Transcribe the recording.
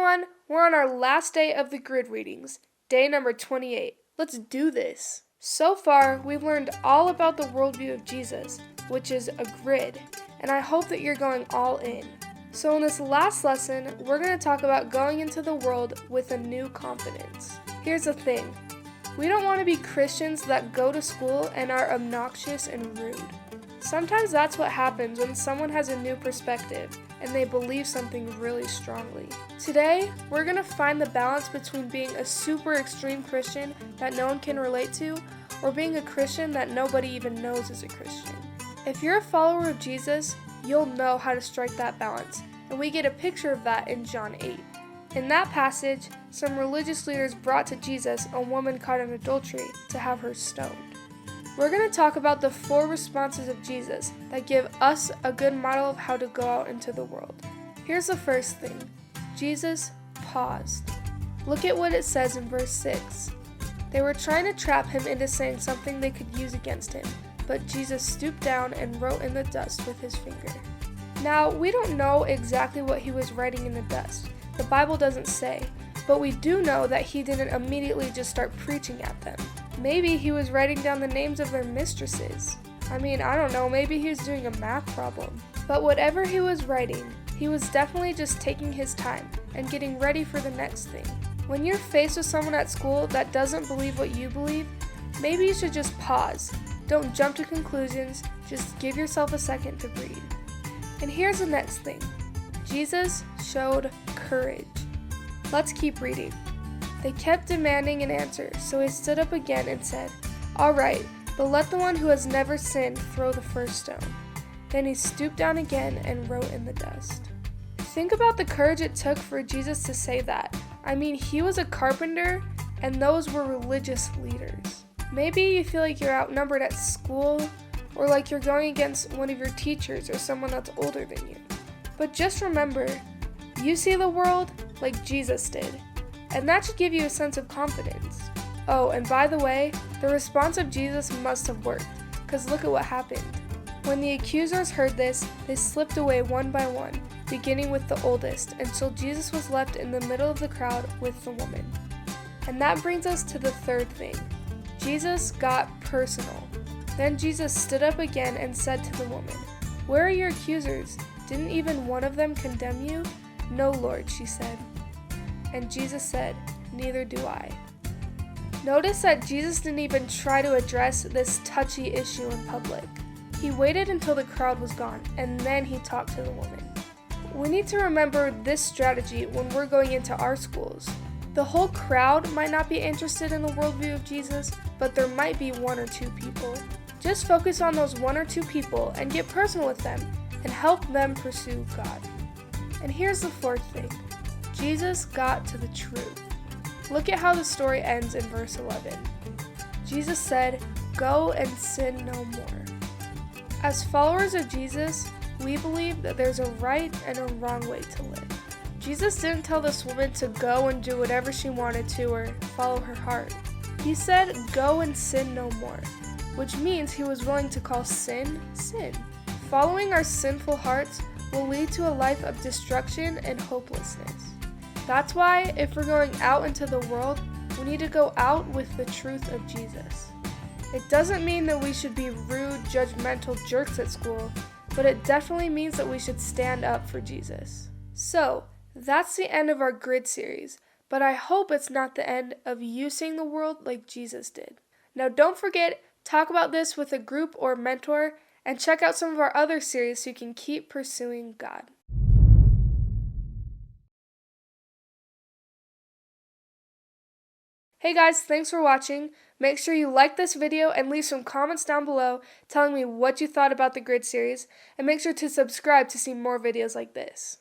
everyone, we're on our last day of the grid readings, day number 28. Let's do this. So far, we've learned all about the worldview of Jesus, which is a grid, and I hope that you're going all in. So in this last lesson, we're going to talk about going into the world with a new confidence. Here's the thing. We don't want to be Christians that go to school and are obnoxious and rude. Sometimes that's what happens when someone has a new perspective and they believe something really strongly. Today, we're going to find the balance between being a super extreme Christian that no one can relate to or being a Christian that nobody even knows is a Christian. If you're a follower of Jesus, you'll know how to strike that balance, and we get a picture of that in John 8. In that passage, some religious leaders brought to Jesus a woman caught in adultery to have her stoned. We're going to talk about the 4 responses of Jesus that give us a good model of how to go out into the world. Here's the first thing. Jesus paused. Look at what it says in verse 6. They were trying to trap him into saying something they could use against him, but Jesus stooped down and wrote in the dust with his finger. Now, we don't know exactly what he was writing in the dust. The Bible doesn't say, but we do know that he didn't immediately just start preaching at them. Maybe he was writing down the names of their mistresses. I don't know, maybe he was doing a math problem. But whatever he was writing, he was definitely just taking his time and getting ready for the next thing. When you're faced with someone at school that doesn't believe what you believe, maybe you should just pause. Don't jump to conclusions, just give yourself a second to breathe. And here's the next thing. Jesus showed courage. Let's keep reading. They kept demanding an answer, so he stood up again and said, "All right, but let the one who has never sinned throw the first stone." Then he stooped down again and wrote in the dust. Think about the courage it took for Jesus to say that. He was a carpenter, and those were religious leaders. Maybe you feel like you're outnumbered at school, or like you're going against one of your teachers or someone that's older than you. But just remember, you see the world like Jesus did, and that should give you a sense of confidence. Oh, and by the way, the response of Jesus must have worked, because look at what happened. When the accusers heard this, they slipped away one by one, beginning with the oldest, until Jesus was left in the middle of the crowd with the woman. And that brings us to the third thing. Jesus got personal. Then Jesus stood up again and said to the woman, "Where are your accusers? Didn't even one of them condemn you?" "No, Lord," she said. And Jesus said, "Neither do I." Notice that Jesus didn't even try to address this touchy issue in public. He waited until the crowd was gone, and then he talked to the woman. We need to remember this strategy when we're going into our schools. The whole crowd might not be interested in the worldview of Jesus, but there might be 1 or 2 people. Just focus on those 1 or 2 people and get personal with them and help them pursue God. And here's the 4th thing. Jesus got to the truth. Look at how the story ends in verse 11. Jesus said, "Go and sin no more." As followers of Jesus, we believe that there's a right and a wrong way to live. Jesus didn't tell this woman to go and do whatever she wanted to or follow her heart. He said, "Go and sin no more," which means he was willing to call sin, sin. Following our sinful hearts will lead to a life of destruction and hopelessness. That's why, if we're going out into the world, we need to go out with the truth of Jesus. It doesn't mean that we should be rude, judgmental jerks at school, but it definitely means that we should stand up for Jesus. So, that's the end of our grid series, but I hope it's not the end of you seeing the world like Jesus did. Now don't forget, talk about this with a group or mentor, and check out some of our other series so you can keep pursuing God. Hey guys, thanks for watching. Make sure you like this video and leave some comments down below telling me what you thought about the grid series, and make sure to subscribe to see more videos like this.